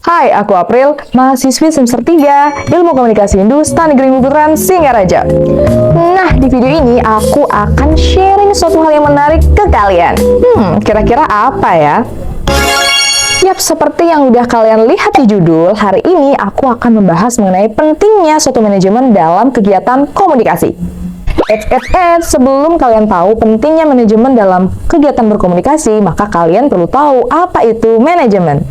Hai, aku April, mahasiswi semester 3 Ilmu Komunikasi Hindustan Negeri Muburan, Singaraja. Nah, di video ini aku akan sharing suatu hal yang menarik ke kalian. Kira-kira apa ya? Yap, seperti yang udah kalian lihat di judul, hari ini aku akan membahas mengenai pentingnya suatu manajemen dalam kegiatan komunikasi. Sebelum kalian tahu pentingnya manajemen dalam kegiatan berkomunikasi, maka kalian perlu tahu apa itu manajemen.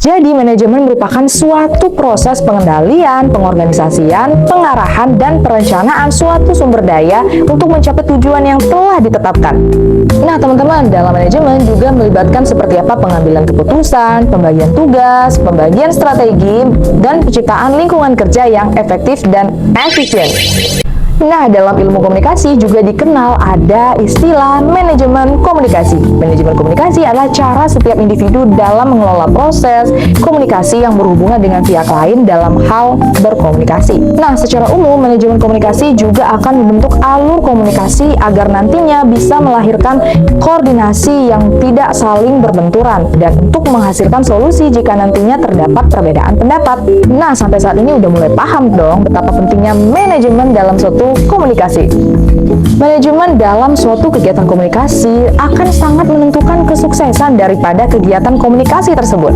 Jadi, manajemen merupakan suatu proses pengendalian, pengorganisasian, pengarahan, dan perencanaan suatu sumber daya untuk mencapai tujuan yang telah ditetapkan. Nah, teman-teman, dalam manajemen juga melibatkan seperti apa pengambilan keputusan, pembagian tugas, pembagian strategi, dan penciptaan lingkungan kerja yang efektif dan efisien. Nah, dalam ilmu komunikasi juga dikenal ada istilah manajemen komunikasi. Manajemen komunikasi adalah cara setiap individu dalam mengelola proses komunikasi yang berhubungan dengan pihak lain dalam hal berkomunikasi. Nah, secara umum, manajemen komunikasi juga akan membentuk alur komunikasi agar nantinya bisa melahirkan koordinasi yang tidak saling berbenturan dan untuk menghasilkan solusi jika nantinya terdapat perbedaan pendapat. Nah, sampai saat ini udah mulai paham dong betapa pentingnya manajemen dalam suatu komunikasi. Manajemen dalam suatu kegiatan komunikasi akan sangat menentukan kesuksesan daripada kegiatan komunikasi tersebut.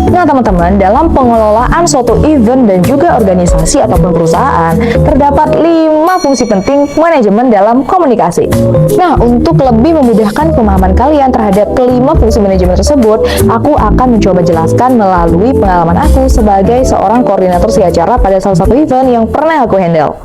Nah, teman-teman, dalam pengelolaan suatu event dan juga organisasi ataupun perusahaan, terdapat 5 fungsi penting manajemen dalam komunikasi. Nah, untuk lebih memudahkan pemahaman kalian terhadap kelima fungsi manajemen tersebut, aku akan mencoba jelaskan melalui pengalaman aku sebagai seorang koordinator si acara pada salah satu event yang pernah aku handle.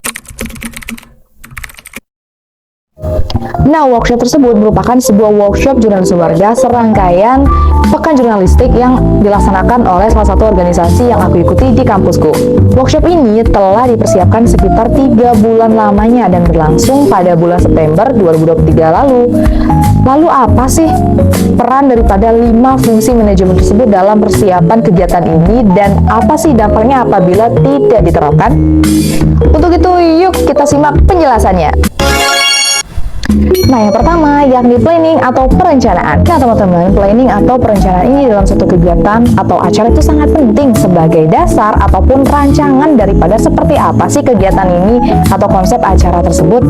Nah, workshop tersebut merupakan sebuah workshop jurnalisme warga serangkaian pekan jurnalistik yang dilaksanakan oleh salah satu organisasi yang aku ikuti di kampusku. Workshop ini telah dipersiapkan sekitar 3 bulan lamanya dan berlangsung pada bulan September 2023 lalu. Lalu apa sih peran daripada 5 fungsi manajemen tersebut dalam persiapan kegiatan ini dan apa sih dampaknya apabila tidak diterapkan? Untuk itu, yuk kita simak penjelasannya. Nah, yang pertama yakni planning atau perencanaan. Nah, teman-teman, planning atau perencanaan ini dalam suatu kegiatan atau acara itu sangat penting sebagai dasar ataupun rancangan daripada seperti apa sih kegiatan ini atau konsep acara tersebut.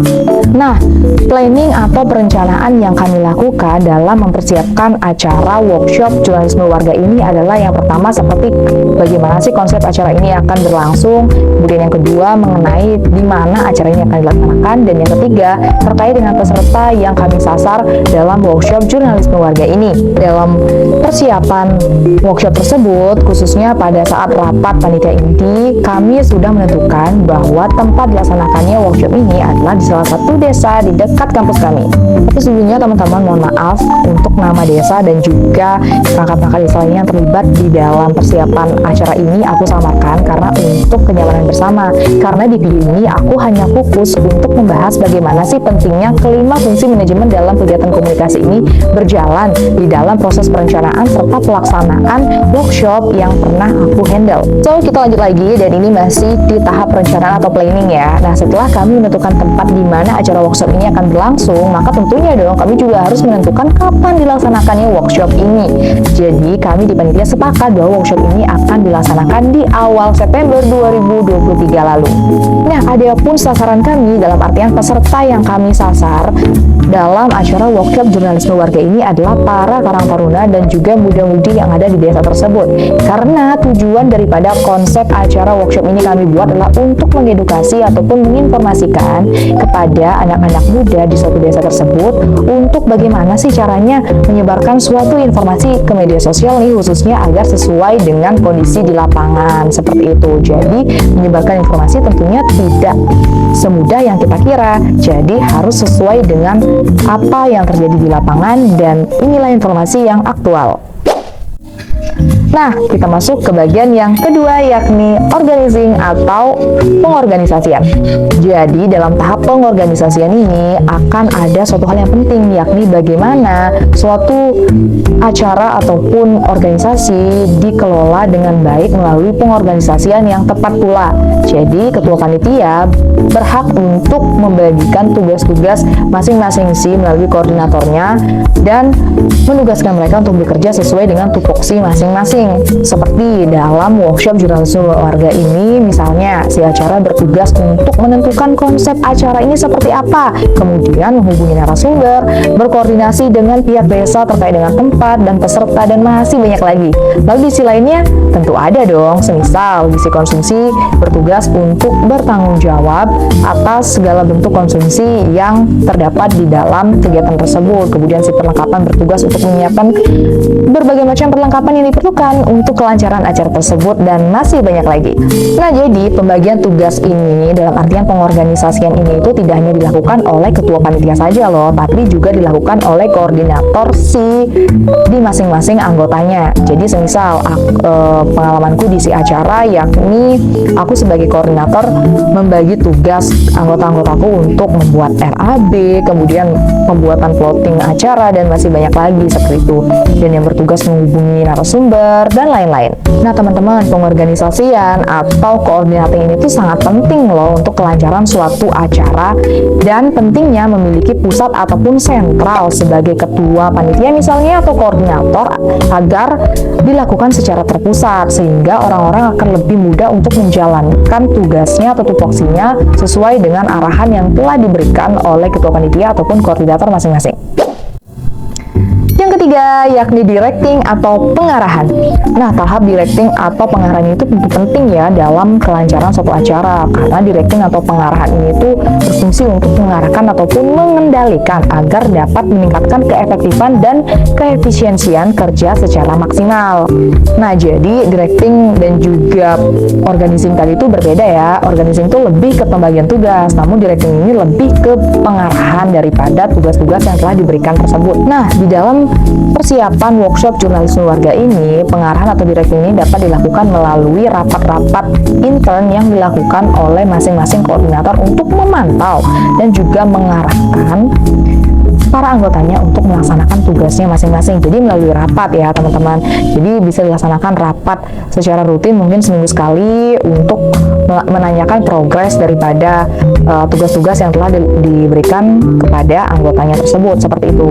Nah, planning atau perencanaan yang kami lakukan dalam mempersiapkan acara workshop jurnalisme warga ini adalah yang pertama seperti bagaimana sih konsep acara ini akan berlangsung, kemudian yang kedua mengenai di mana acara ini akan dilaksanakan, dan yang ketiga terkait dengan peserta yang kami sasar dalam workshop jurnalisme warga ini. Dalam persiapan workshop tersebut, khususnya pada saat rapat panitia inti, kami sudah menentukan bahwa tempat dilaksanakannya workshop ini adalah di salah satu desa di dekat kampus kami. Tapi sebelumnya, teman-teman, mohon maaf untuk nama desa dan juga perangkat-perangkat desa lainnya yang terlibat di dalam persiapan acara ini aku samarkan karena untuk kenyamanan bersama. Karena di video ini aku hanya fokus untuk membahas bagaimana sih pentingnya kelima fungsi manajemen dalam kegiatan komunikasi ini berjalan di dalam proses perencanaan serta pelaksanaan workshop yang pernah aku handle. So, kita lanjut lagi dan ini masih di tahap perencanaan atau planning ya. Nah, setelah kami menentukan tempat di mana acara workshop ini akan berlangsung, maka tentunya dong kami juga harus menentukan kapan dilaksanakannya workshop ini. Jadi, kami di panitia sepakat bahwa workshop ini akan dilaksanakan di awal September 2023 lalu. Nah, ada pun sasaran kami dalam artian peserta yang kami sasar dalam acara workshop jurnalisme warga ini adalah para karang taruna dan juga muda-mudi yang ada di desa tersebut. Karena tujuan daripada konsep acara workshop ini kami buat adalah untuk mengedukasi ataupun menginformasikan kepada anak-anak muda di suatu desa tersebut untuk bagaimana sih caranya menyebarkan suatu informasi ke media sosial nih, khususnya agar sesuai dengan kondisi di lapangan seperti itu. Jadi menyebarkan informasi tentunya tidak semudah yang kita kira. Jadi harus sesuai dengan apa yang terjadi di lapangan dan inilah informasi yang aktual. Nah, kita masuk ke bagian yang kedua yakni organizing atau pengorganisasian. Jadi, dalam tahap pengorganisasian ini akan ada suatu hal yang penting yakni bagaimana suatu acara ataupun organisasi dikelola dengan baik melalui pengorganisasian yang tepat pula. Jadi, ketua panitia berhak untuk membagikan tugas-tugas masing-masing sih melalui koordinatornya dan menugaskan mereka untuk bekerja sesuai dengan tupoksi masing-masing. penting. Seperti dalam workshop jurnalisme warga ini, misalnya si acara bertugas untuk menentukan konsep acara ini seperti apa, kemudian menghubungi narasumber, berkoordinasi dengan pihak desa terkait dengan tempat dan peserta, dan masih banyak lagi. Lalu di sisi lainnya tentu ada dong, semisal gizi konsumsi bertugas untuk bertanggung jawab atas segala bentuk konsumsi yang terdapat di dalam kegiatan tersebut. Kemudian si perlengkapan bertugas untuk menyiapkan berbagai macam perlengkapan yang diperlukan untuk kelancaran acara tersebut, dan masih banyak lagi. Nah, jadi pembagian tugas ini dalam artian pengorganisasian ini itu tidak hanya dilakukan oleh ketua panitia saja loh, tapi juga dilakukan oleh koordinator di masing-masing anggotanya. Jadi semisal pengalamanku di si acara, yakni aku sebagai koordinator membagi tugas anggota-anggotaku untuk membuat RAB, kemudian pembuatan plotting acara, dan masih banyak lagi seperti itu. Dan yang bertugas menghubungi narasumber dan lain-lain. Nah teman-teman, pengorganisasian atau coordinating ini tuh sangat penting loh untuk kelancaran suatu acara, dan pentingnya memiliki pusat ataupun sentral sebagai ketua panitia misalnya atau koordinator agar dilakukan secara terpusat, sehingga orang-orang akan lebih mudah untuk menjalankan tugasnya atau tupoksinya sesuai dengan arahan yang telah diberikan oleh ketua panitia ataupun koordinator masing-masing. Yang ketiga, yakni directing atau pengarahan. Nah, tahap directing atau pengarahan itu tentu penting ya dalam kelancaran suatu acara, karena directing atau pengarahan ini itu berfungsi untuk mengarahkan ataupun mengendalikan agar dapat meningkatkan keefektifan dan keefisiensian kerja secara maksimal. Nah, jadi directing dan juga organizing tadi itu berbeda ya. Organizing itu lebih ke pembagian tugas, namun directing ini lebih ke pengarahan daripada tugas-tugas yang telah diberikan tersebut. Nah, di dalam persiapan workshop jurnalisme warga ini, pengarahan atau directing ini dapat dilakukan melalui rapat-rapat intern yang dilakukan oleh masing-masing koordinator untuk memantau dan juga mengarahkan para anggotanya untuk melaksanakan tugasnya masing-masing. Jadi melalui rapat ya teman-teman. Jadi bisa dilaksanakan rapat secara rutin, mungkin seminggu sekali, untuk menanyakan progres daripada tugas-tugas yang telah diberikan kepada anggotanya tersebut, seperti itu.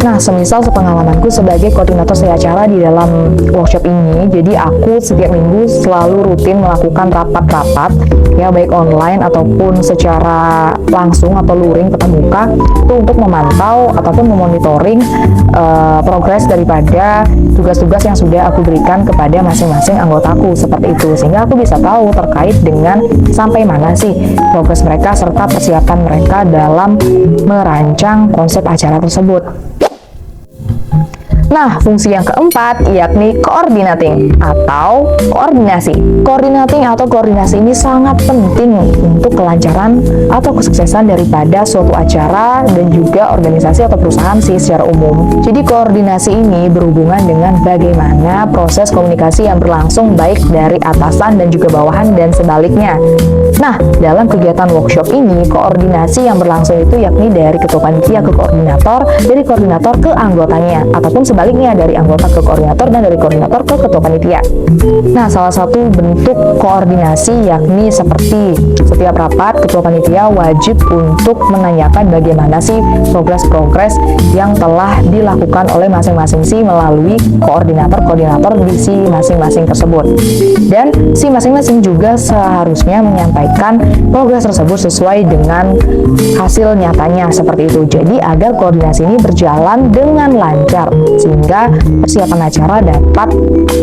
Nah, semisal sepengalamanku sebagai koordinator acara di dalam workshop ini, jadi aku setiap minggu selalu rutin melakukan rapat-rapat ya, baik online ataupun secara langsung atau luring tatap muka, itu untuk memantau ataupun memonitoring progres daripada tugas-tugas yang sudah aku berikan kepada masing-masing anggotaku, seperti itu, sehingga aku bisa tahu terkait dengan sampai mana sih progres mereka serta persiapan mereka dalam merancang konsep acara tersebut. Nah, fungsi yang keempat yakni coordinating atau koordinasi. Coordinating atau koordinasi ini sangat penting untuk kelancaran atau kesuksesan daripada suatu acara dan juga organisasi atau perusahaan sih secara umum. Jadi koordinasi ini berhubungan dengan bagaimana proses komunikasi yang berlangsung baik dari atasan dan juga bawahan dan sebaliknya. Nah, dalam kegiatan workshop ini, koordinasi yang berlangsung itu yakni dari ketua panitia ke koordinator, dari koordinator ke anggotanya, ataupun sebaliknya dari anggota ke koordinator dan dari koordinator ke ketua panitia. Nah, salah satu bentuk koordinasi yakni seperti setiap rapat, ketua panitia wajib untuk menanyakan bagaimana sih progres-progres yang telah dilakukan oleh masing-masing melalui koordinator-koordinator di si masing-masing tersebut. Dan si masing-masing juga seharusnya menyampaikan progres tersebut sesuai dengan hasil nyatanya, seperti itu. Jadi agar koordinasi ini berjalan dengan lancar sehingga persiapan acara dapat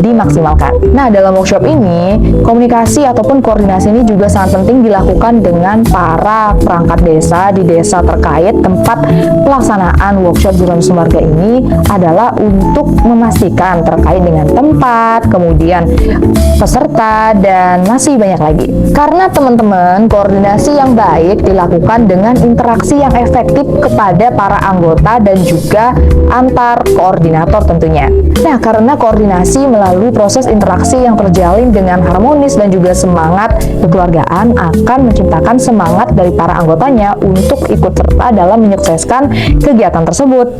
dimaksimalkan. Nah, dalam workshop ini, komunikasi ataupun koordinasi ini juga sangat penting dilakukan dengan para perangkat desa di desa terkait tempat pelaksanaan workshop jurnalisme warga ini adalah untuk memastikan terkait dengan tempat, kemudian peserta, dan masih banyak lagi. Karena teman-teman, koordinasi yang baik dilakukan dengan interaksi yang efektif kepada para anggota dan juga antar koordinator tentunya. Nah, karena koordinasi melalui proses interaksi yang terjalin dengan harmonis dan juga semangat kekeluargaan akan menciptakan semangat dari para anggotanya untuk ikut serta dalam menyukseskan kegiatan tersebut.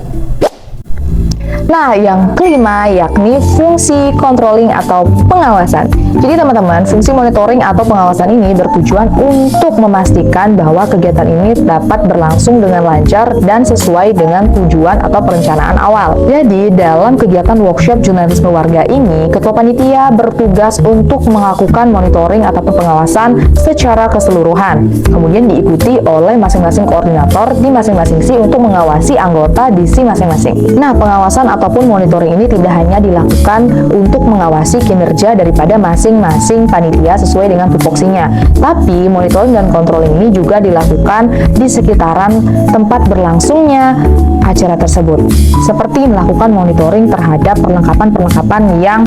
Nah, yang kelima yakni fungsi controlling atau pengawasan. Jadi teman-teman, fungsi monitoring atau pengawasan ini bertujuan untuk memastikan bahwa kegiatan ini dapat berlangsung dengan lancar dan sesuai dengan tujuan atau perencanaan awal. Jadi, dalam kegiatan workshop jurnalisme warga ini, Ketua Panitia bertugas untuk melakukan monitoring ataupun pengawasan secara keseluruhan. Kemudian diikuti oleh masing-masing koordinator di masing-masing si untuk mengawasi anggota di si masing-masing. Nah, pengawasan ataupun monitoring ini tidak hanya dilakukan untuk mengawasi kinerja daripada masing-masing panitia sesuai dengan tupoksinya, tapi monitoring dan controlling ini juga dilakukan di sekitaran tempat berlangsungnya acara tersebut, seperti melakukan monitoring terhadap perlengkapan-perlengkapan yang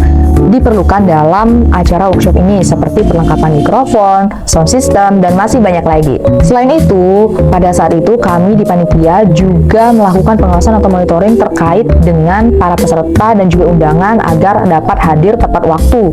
diperlukan dalam acara workshop ini, seperti perlengkapan mikrofon, sound system, dan masih banyak lagi. Selain itu, pada saat itu kami di panitia juga melakukan pengawasan atau monitoring terkait dengan para peserta dan juga undangan agar dapat hadir tepat waktu.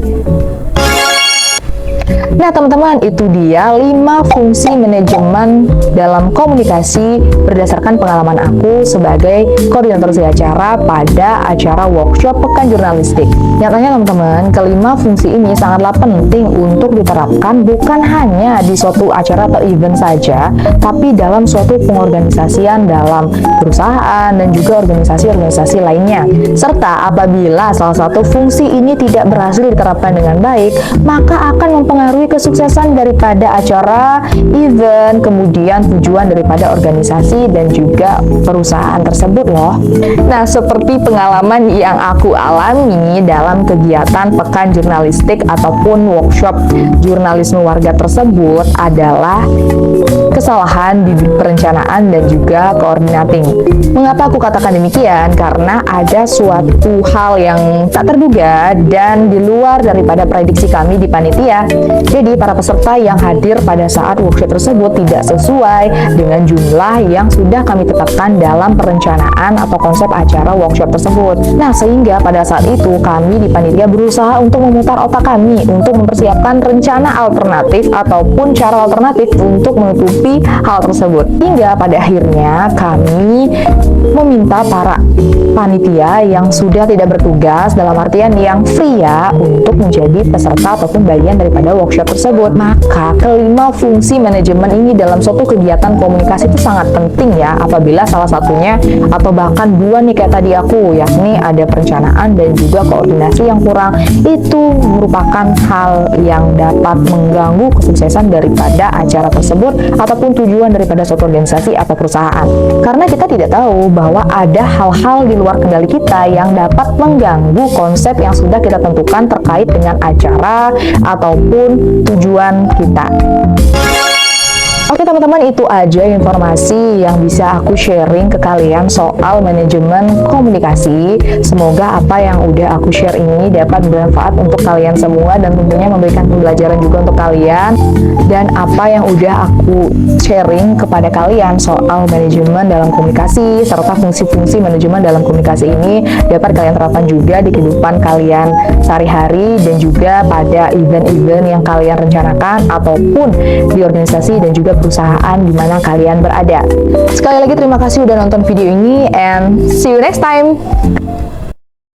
Nah teman-teman, itu dia 5 fungsi manajemen dalam komunikasi berdasarkan pengalaman aku sebagai koordinator acara pada acara workshop Pekan Jurnalistik. Nyatanya teman-teman, kelima fungsi ini sangatlah penting untuk diterapkan bukan hanya di suatu acara atau event saja, tapi dalam suatu pengorganisasian dalam perusahaan dan juga organisasi-organisasi lainnya. Serta apabila salah satu fungsi ini tidak berhasil diterapkan dengan baik, maka akan mempengaruhi kesuksesan daripada acara, event, kemudian tujuan daripada organisasi dan juga perusahaan tersebut loh. Nah, seperti pengalaman yang aku alami dalam kegiatan Pekan Jurnalistik ataupun workshop jurnalisme warga tersebut adalah kesalahan di perencanaan dan juga coordinating. Mengapa aku katakan demikian? Karena ada suatu hal yang tak terduga dan di luar daripada prediksi kami di panitia. Jadi para peserta yang hadir pada saat workshop tersebut tidak sesuai dengan jumlah yang sudah kami tetapkan dalam perencanaan atau konsep acara workshop tersebut. Nah, sehingga pada saat itu kami di panitia berusaha untuk memutar otak kami untuk mempersiapkan rencana alternatif ataupun cara alternatif untuk menutupi hal tersebut. Hingga pada akhirnya kami meminta para panitia yang sudah tidak bertugas, dalam artian yang free ya, untuk menjadi peserta ataupun bagian daripada workshop tersebut. Maka kelima fungsi manajemen ini dalam suatu kegiatan komunikasi itu sangat penting ya, apabila salah satunya atau bahkan dua nih kayak tadi aku, yakni ada perencanaan dan juga koordinasi yang kurang, itu merupakan hal yang dapat mengganggu kesuksesan daripada acara tersebut ataupun tujuan daripada suatu organisasi atau perusahaan. Karena kita tidak tahu bahwa ada hal-hal di luar kendali kita yang dapat mengganggu konsep yang sudah kita tentukan terkait dengan acara ataupun tujuan kita. Oke teman-teman, itu aja informasi yang bisa aku sharing ke kalian soal manajemen komunikasi. Semoga apa yang udah aku share ini dapat bermanfaat untuk kalian semua dan tentunya memberikan pembelajaran juga untuk kalian. Dan apa yang udah aku sharing kepada kalian soal manajemen dalam komunikasi serta fungsi-fungsi manajemen dalam komunikasi ini dapat kalian terapkan juga di kehidupan kalian sehari-hari dan juga pada event-event yang kalian rencanakan ataupun di organisasi dan juga perusahaan di mana kalian berada. Sekali lagi terima kasih udah nonton video ini and see you next time.